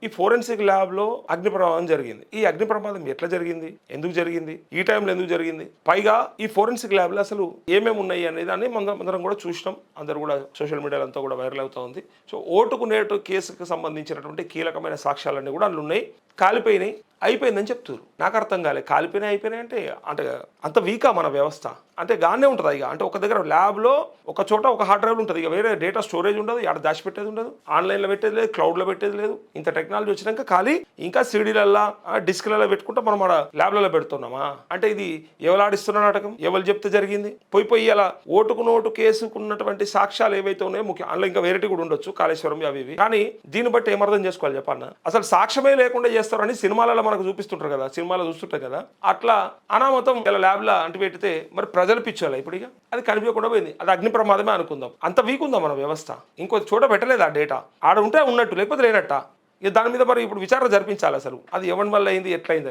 ఈ ఫోరెన్సిక్ ల్యాబ్లో అగ్ని ప్రమాదం జరిగింది. ఈ అగ్ని ప్రమాదం ఎట్లా జరిగింది, ఎందుకు జరిగింది, ఈ టైంలో ఎందుకు జరిగింది, పైగా ఈ ఫోరెన్సిక్ ల్యాబ్లో అసలు ఏమేమి ఉన్నాయి అనేది అని అందరం కూడా చూసినాం. అందరూ కూడా సోషల్ మీడియాలో అంతా కూడా వైరల్ అవుతా ఉంది. సో ఓటుకు నేటు కేసుకు సంబంధించినటువంటి కీలకమైన సాక్ష్యాలన్నీ కూడా అందులో ఉన్నాయి. కాలిపోయినాయి, అయిపోయిందని చెప్తున్నారు. నాకు అర్థం కాలే, అయిపోయినాయి అంటే అంత వీకా మన వ్యవస్థ అంటే గానే ఉంటుంది. ఇక అంటే ఒక దగ్గర ల్యాబ్లో ఒక చోట ఒక హార్డ్ డ్రైవ్ ఉంటుంది, ఇక వేరే డేటా స్టోరేజ్ ఉండదు, ఆడ దాచిపెట్టేది ఉండదు, ఆన్లైన్లో పెట్టేది లేదు, క్లౌడ్లో పెట్టేది లేదు. ఇంత టెక్నాలజీ వచ్చినాక ఖాళీ ఇంకా సీడీలల్లో డిస్క్లలో పెట్టుకుంటే మనం ఆడ ల్యాబ్లలో పెడుతున్నామా అంటే ఇది ఎవలాడిస్తున్న నాటకం, ఎవరు చెప్తే జరిగింది. పోయి అలా ఓటుకు నోటు కేసుకున్నటువంటి సాక్ష్యాలు ఏవైతే ఉన్నాయో ముఖ్యం, అందులో ఇంకా వేరేటి కూడా ఉండొచ్చు, కాళేశ్వరం అవి ఇవి. కానీ దీన్ని బట్టి ఏమర్థం చేసుకోవాలి చెప్పన్న, అసలు సాక్ష్యమే లేకుండా చేస్తారని సినిమాలలో మనకు చూపిస్తుంటారు కదా, సినిమాలో చూస్తుంటారు కదా, అట్లా అనామతం ఇలా ల్యాబ్లో అంటు పెడితే మరి ప్రజలు పిచ్చాలి. ఇప్పుడు ఇక అది కనిపించకుండా పోయింది, అది అగ్ని ప్రమాదమే అనుకుందాం. అంత వీక్ ఉందా మన వ్యవస్థ? ఇంకో చోట పెట్టలేదు ఆ డేటా, ఆడ ఉంటే ఉన్నట్టు లేకపోతే లేనట్ట. ఇక దాని మీద మరి ఇప్పుడు విచారణ జరిపించాలి, అసలు అది ఎవరి వల్ల అయింది, ఎట్లయింది.